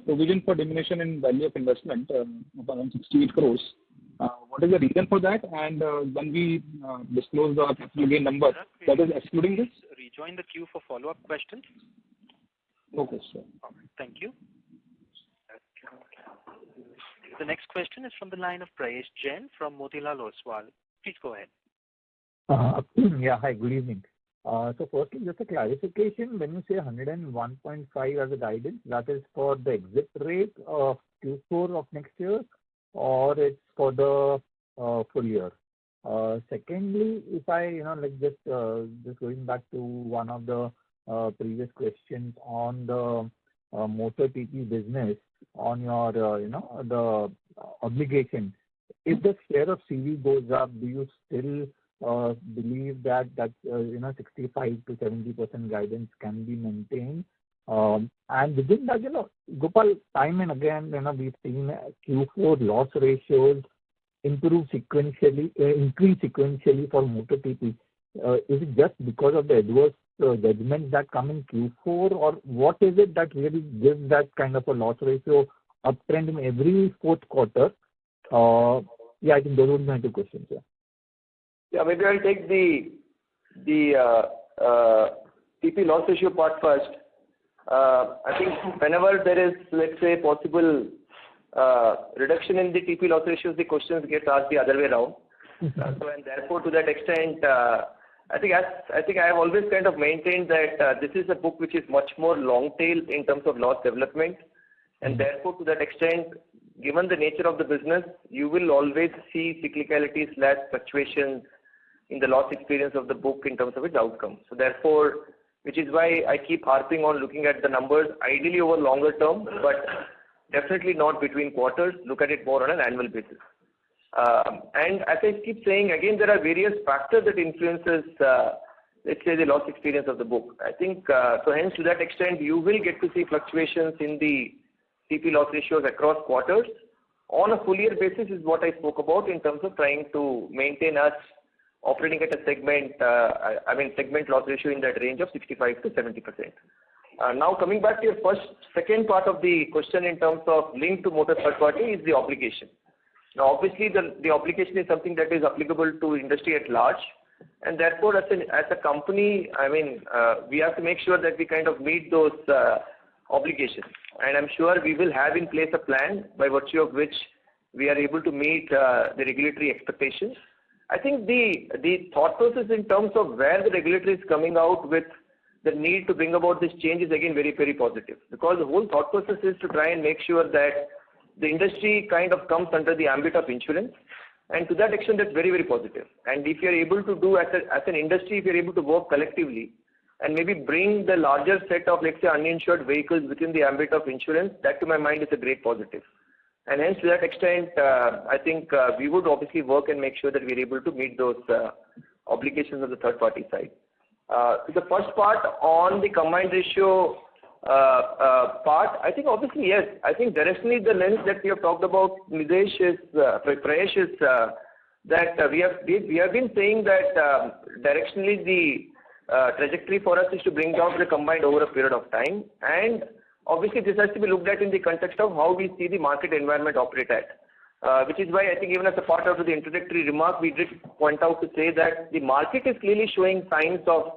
provision for diminution in value of investment of around 68 crores, what is the reason for that? And when we disclose the capital gain number, that is excluding this? Rejoin the queue for follow-up questions. Okay, sure. Thank you. The next question is from the line of Prayesh Jain from Motilal Oswal. Please go ahead. Yeah, hi, good evening. So firstly, just a clarification, when you say 101.5 as a guidance, that is for the exit rate of Q4 of next year, or it's for the full year? Secondly, if I, just going back to one of the previous questions on the motor TP business, on your, the obligation, if the share of CV goes up, do you still believe that 65 to 70% guidance can be maintained? And within that, Gopal, time and again, we've seen Q4 loss ratios increase sequentially for motor TP. Is it just because of the adverse judgments that come in Q4, or what is it that really gives that kind of a loss ratio uptrend in every fourth quarter? Yeah, I think those would be my two questions. Yeah, maybe I'll take the TP loss ratio part first. I think whenever there is, let's say, possible reduction in the TP loss ratios, the questions get asked the other way around. And therefore, to that extent, I think I have always kind of maintained that this is a book which is much more long tail in terms of loss development, and therefore, to that extent, given the nature of the business, you will always see cyclicality/fluctuations in the loss experience of the book in terms of its outcome. So therefore, which is why I keep harping on looking at the numbers ideally over longer term, but definitely not between quarters. Look at it more on an annual basis. And as I keep saying, again, there are various factors that influences, let's say, the loss experience of the book. I think, so hence to that extent, you will get to see fluctuations in the CP loss ratios across quarters. On a full year basis is what I spoke about in terms of trying to maintain us operating at a segment, segment loss ratio in that range of 65 to 70%. Now coming back to your second part of the question in terms of link to motor third party is the obligation. Now obviously the obligation is something that is applicable to industry at large, and therefore as a company, we have to make sure that we kind of meet those obligations, and I'm sure we will have in place a plan by virtue of which we are able to meet the regulatory expectations. I think the thought process in terms of where the regulator is coming out with the need to bring about this change is again very, very positive, because the whole thought process is to try and make sure that the industry kind of comes under the ambit of insurance, and to that extent that's very, very positive. And if you're able to do as an industry, if you're able to work collectively and maybe bring the larger set of, let's say, uninsured vehicles within the ambit of insurance, that to my mind is a great positive. And hence to that extent, I think we would obviously work and make sure that we're able to meet those obligations on the third party side. To the first part on the combined ratio part, I think obviously yes. I think directionally the lens that we have talked about, Prayesh, is that we have been saying that directionally the trajectory for us is to bring down the combined over a period of time, and obviously this has to be looked at in the context of how we see the market environment operate at. Which is why I think even as a part of the introductory remark, we did point out to say that the market is clearly showing signs of,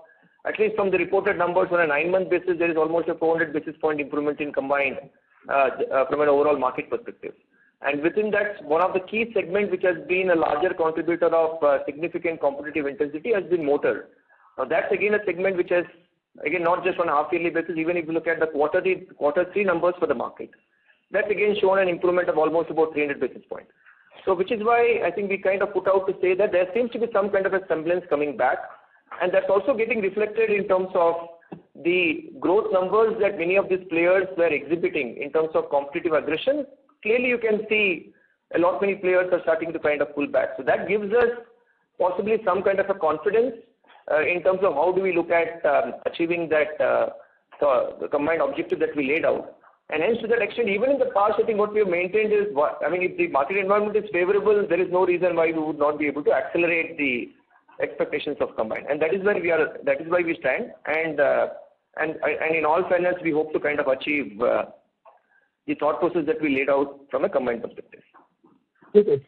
at least from the reported numbers on a 9-month basis, there is almost a 400 basis point improvement in combined from an overall market perspective. And within that, one of the key segments which has been a larger contributor of significant competitive intensity has been motor. Now that's again a segment which has, again, not just on a half-yearly basis, even if you look at the quarter 3 numbers for the market, that's again shown an improvement of almost about 300 basis points. So which is why I think we kind of put out to say that there seems to be some kind of a semblance coming back, and that's also getting reflected in terms of the growth numbers that many of these players were exhibiting in terms of competitive aggression. Clearly you can see many players are starting to kind of pull back. So that gives us possibly some kind of a confidence in terms of how do we look at achieving that the combined objective that we laid out. And hence to that extent, even in the past, I think what we have maintained is, if the market environment is favorable, there is no reason why we would not be able to accelerate the expectations of combined. And that is where we stand. And in all fairness, we hope to kind of achieve the thought process that we laid out from a combined perspective. It's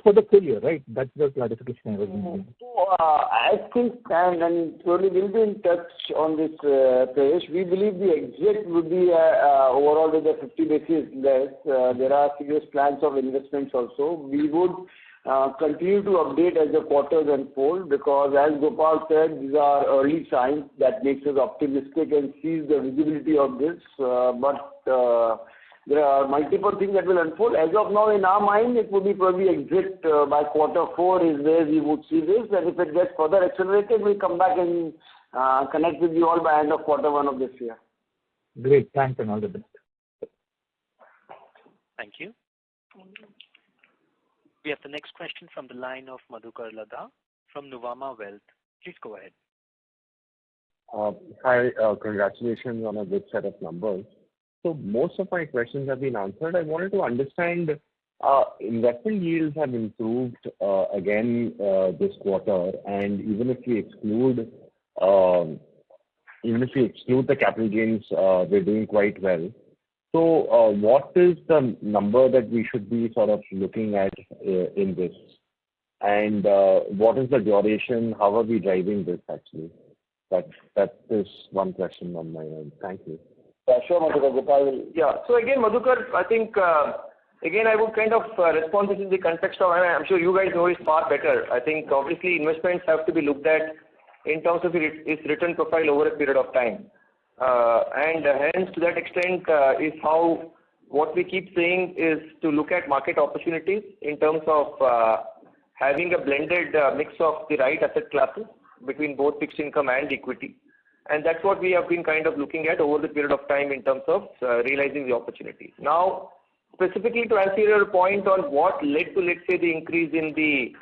for the full year, right? That's the clarification I was making. I think, and surely we'll be in touch on this, Prayesh. We believe the exit would be overall with the 50 basis less. There are serious plans of investments also. We would continue to update as the quarters unfold, because as Gopal said, these are early signs that makes us optimistic and sees the visibility of this. But there are multiple things that will unfold. As of now, in our mind, it would be probably exit by quarter 4 is where we would see this. And if it gets further accelerated, we'll come back and connect with you all by end of quarter 1 of this year. Great. Thanks and all the best. Thank you. We have the next question from the line of Madhukar Ladha from Nuvama Wealth. Please go ahead. Hi, congratulations on a good set of numbers. So most of my questions have been answered. I wanted to understand, investment yields have improved again this quarter, and even if we exclude the capital gains, we're doing quite well. So what is the number that we should be sort of looking at in this? And what is the duration? How are we driving this actually? That is one question on my end. Thank you. Sure, Madhukar. Gopal. Yeah. So again, Madhukar, I think Again, I would kind of respond this in the context of, and I'm sure you guys know it far better. I think obviously investments have to be looked at in terms of its return profile over a period of time. And hence to that extent is how what we keep saying is to look at market opportunities in terms of having a blended mix of the right asset classes between both fixed income and equity. And that's what we have been kind of looking at over the period of time in terms of realizing the opportunity. Now, specifically to answer your point on what led to, let's say, the increase in the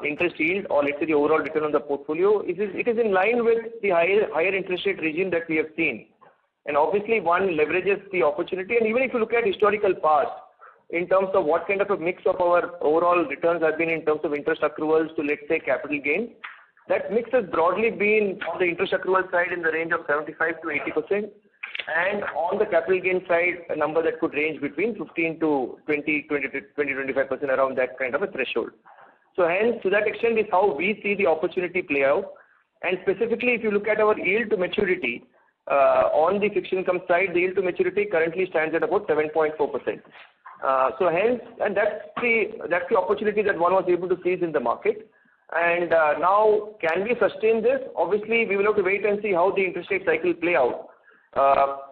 interest yield or let's say the overall return on the portfolio, it is in line with the higher interest rate regime that we have seen. And obviously one leverages the opportunity, and even if you look at historical past, in terms of what kind of a mix of our overall returns have been in terms of interest accruals to let's say capital gains, that mix has broadly been on the interest accrual side in the range of 75 to 80%. And on the capital gain side, a number that could range between 15 to 25% around that kind of a threshold. So hence, to that extent is how we see the opportunity play out. And specifically, if you look at our yield to maturity, on the fixed income side, the yield to maturity currently stands at about 7.4%. So hence, and that's the opportunity that one was able to seize in the market. And now, can we sustain this? Obviously, we will have to wait and see how the interest rate cycle play out.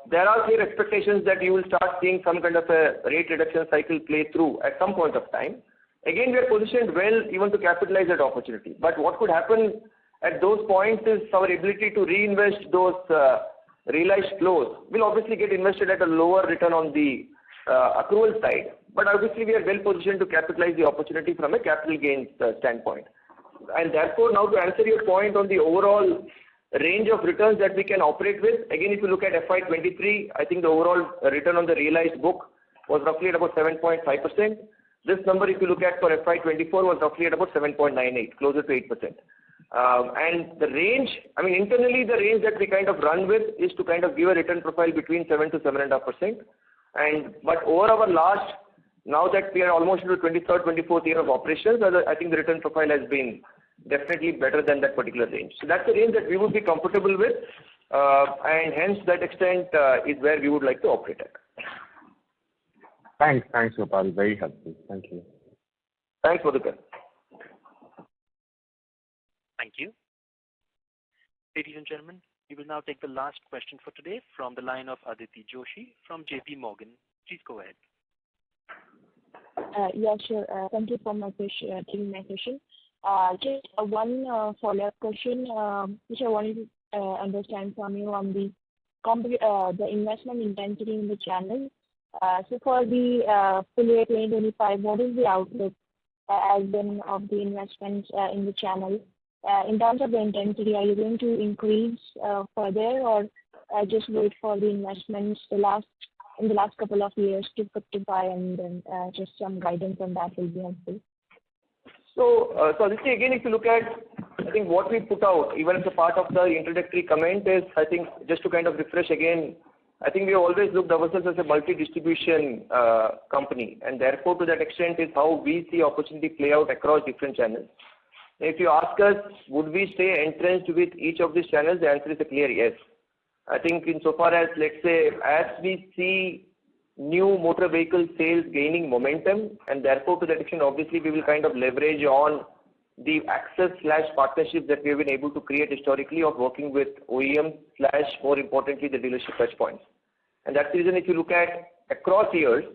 There are clear expectations that you will start seeing some kind of a rate reduction cycle play through at some point of time. Again, we are positioned well even to capitalize that opportunity. But what could happen at those points is our ability to reinvest those realized flows will obviously get invested at a lower return on the accrual side. But obviously, we are well positioned to capitalize the opportunity from a capital gains standpoint. And therefore, now to answer your point on the overall range of returns that we can operate with, again, if you look at FY23, I think the overall return on the realized book was roughly at about 7.5%. This number, if you look at for FY24, was roughly at about 7.98, closer to 8%. And the range, I mean, internally, the range that we kind of run with is to kind of give a return profile between 7 to 7.5%. But over our last, now that we are almost into the 23rd, 24th year of operations, I think the return profile has been definitely better than that particular range. So that's the range that we would be comfortable with, and hence that extent is where we would like to operate at. Thanks, Gopal. Very helpful. Thank you. Thanks, Madhukar. Thank you. Ladies and gentlemen, we will now take the last question for today from the line of Aditi Joshi from JP Morgan. Please go ahead. Yeah, sure. Thank you for taking my question. Just one follow-up question, which I wanted to understand from you on the investment intensity in the channel. So for the full year 2025, what is the outlook as been of the investments in the channel? In terms of the intensity, are you going to increase further, or just wait for the investments in the last couple of years to fructify, and then just some guidance on that will be helpful? So Aditi, again, if you look at, I think what we put out, even as a part of the introductory comment is, I think, just to kind of refresh again, I think we have always looked ourselves as a multi-distribution company, and therefore to that extent is how we see opportunity play out across different channels. If you ask us, would we stay entrenched with each of these channels, the answer is a clear yes. I think insofar as, let's say, as we see new motor vehicle sales gaining momentum, and therefore to that extent, obviously, we will kind of leverage on the access/partnerships that we have been able to create historically of working with OEM/more importantly, the dealership touch points. And that's the reason if you look at across years,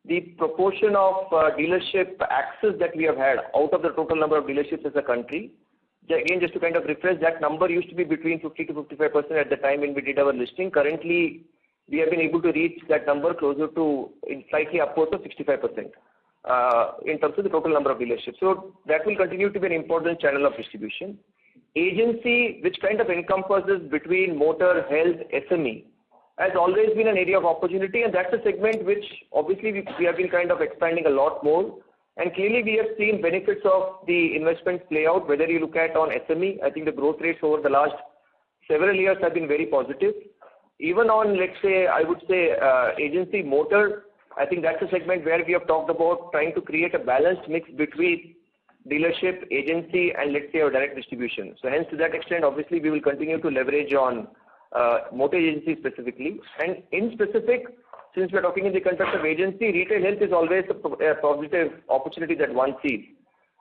the proportion of dealership access that we have had out of the total number of dealerships as a country, again, just to kind of refresh, that number used to be between 50 to 55% at the time when we did our listing. Currently, we have been able to reach that number closer to slightly upwards of 65% in terms of the total number of dealerships. So that will continue to be an important channel of distribution. Agency, which kind of encompasses between motor, health, SME, has always been an area of opportunity, and that's a segment which obviously we have been kind of expanding a lot more. And clearly we have seen benefits of the investments play out, whether you look at on SME, I think the growth rates over the last several years have been very positive. Even on, let's say, I would say agency motor, I think that's a segment where we have talked about trying to create a balanced mix between dealership, agency, and let's say our direct distribution. So hence to that extent, obviously we will continue to leverage on motor agency specifically. And in specific, since we're talking in the context of agency, retail health is always a positive opportunity that one sees.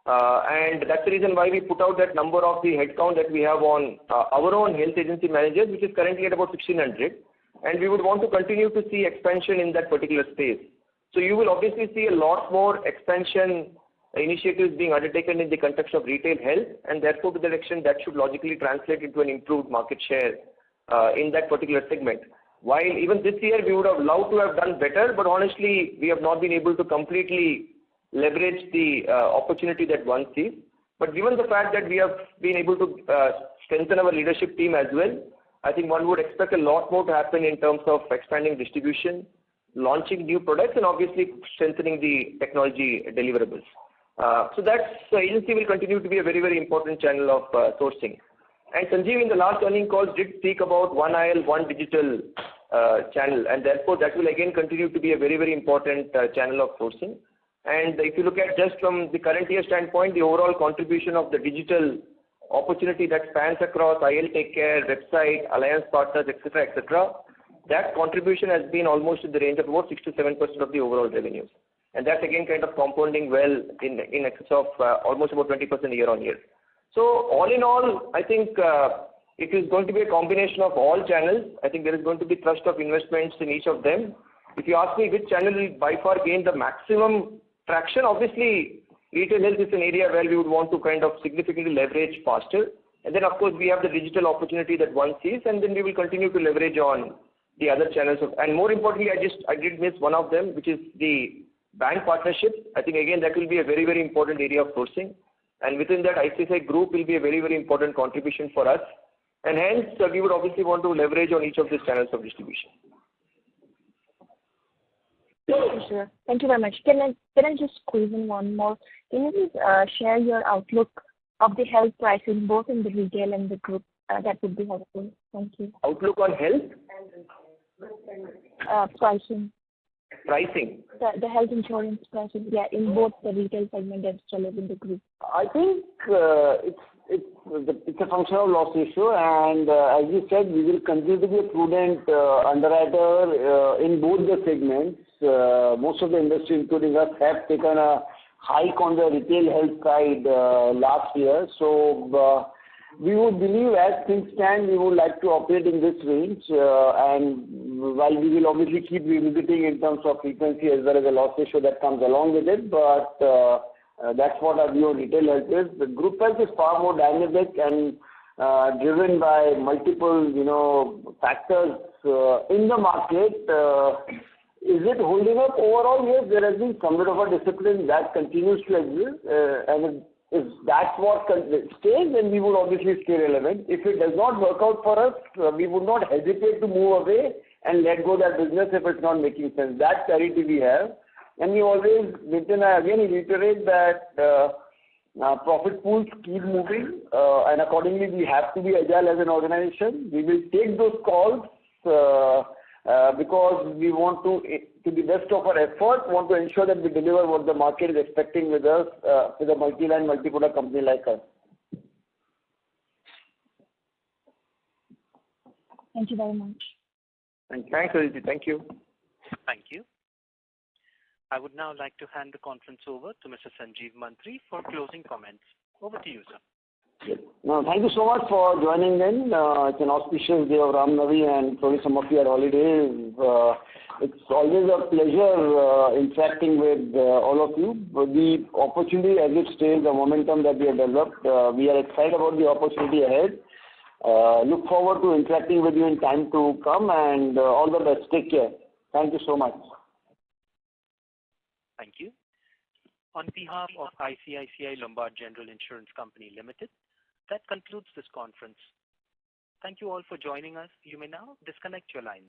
And that's the reason why we put out that number of the headcount that we have on our own health agency managers, which is currently at about 1,600. And we would want to continue to see expansion in that particular space. So you will obviously see a lot more expansion initiatives being undertaken in the context of retail health, and therefore to that extent that should logically translate into an improved market share in that particular segment. While even this year we would have loved to have done better, but honestly we have not been able to completely leverage the opportunity that one sees. But given the fact that we have been able to strengthen our leadership team as well, I think one would expect a lot more to happen in terms of expanding distribution, launching new products, and obviously strengthening the technology deliverables. So agency will continue to be a very, very important channel of sourcing. And Sanjeev in the last earnings calls did speak about one IL, one digital channel, and therefore that will again continue to be a very, very important channel of sourcing. And if you look at just from the current year standpoint, the overall contribution of the digital opportunity that spans across IL Take Care, website, alliance partners, etc., that contribution has been almost in the range of about 6 to 7% of the overall revenues. And that's again kind of compounding well in excess of almost about 20% year on year. So all in all, I think it is going to be a combination of all channels. I think there is going to be thrust of investments in each of them. If you ask me which channel will by far gain the maximum traction, obviously retail health is an area where we would want to kind of significantly leverage faster. And then of course we have the digital opportunity that one sees, and then we will continue to leverage on the other channels. And more importantly, I did miss one of them, which is the bank partnerships. I think again that will be a very, very important area of sourcing. And within that, ICICI Group will be a very, very important contribution for us. And hence, we would obviously want to leverage on each of these channels of distribution. Sure. Thank you very much. Can I just squeeze in one more? Can you please share your outlook of the health pricing both in the retail and the group? That would be helpful. Thank you. Outlook on health? Pricing. Pricing? The health insurance pricing, yeah, in both the retail segment as well as in the group. I think it's a function of loss ratio, and as you said, we will continue to be a prudent underwriter in both the segments. Most of the industry, including us, have taken a hike on the retail health side last year. So we would believe as things stand, we would like to operate in this range. And while we will obviously keep revisiting in terms of frequency as well as the loss ratio that comes along with it, but that's what our view on retail health is. The group health is far more dynamic and driven by multiple, factors in the market. Is it holding up overall? Yes, there has been some bit of a discipline that continues to exist, and if that's what stays, then we would obviously stay relevant. If it does not work out for us, we would not hesitate to move away and let go of that business if it's not making sense. That clarity we have. And we always, Nitin, I again reiterate that profit pools keep moving, and accordingly we have to be agile as an organization. We will take those calls because we want to the best of our effort, want to ensure that we deliver what the market is expecting with us, with a multi-line, multi-product company like us. Thank you very much. Thanks, Aditi. Thank you. Thank you. I would now like to hand the conference over to Mr. Sanjeev Mantri for closing comments. Over to you, sir. No, thank you so much for joining in. It's an auspicious day of Ram Navi, and probably some of you are holidays. It's always a pleasure interacting with all of you. The opportunity as it stays, the momentum that we have developed, we are excited about the opportunity ahead. Look forward to interacting with you in time to come, and all the best. Take care. Thank you so much. Thank you. On behalf of ICICI Lombard General Insurance Company Limited, that concludes this conference. Thank you all for joining us. You may now disconnect your lines.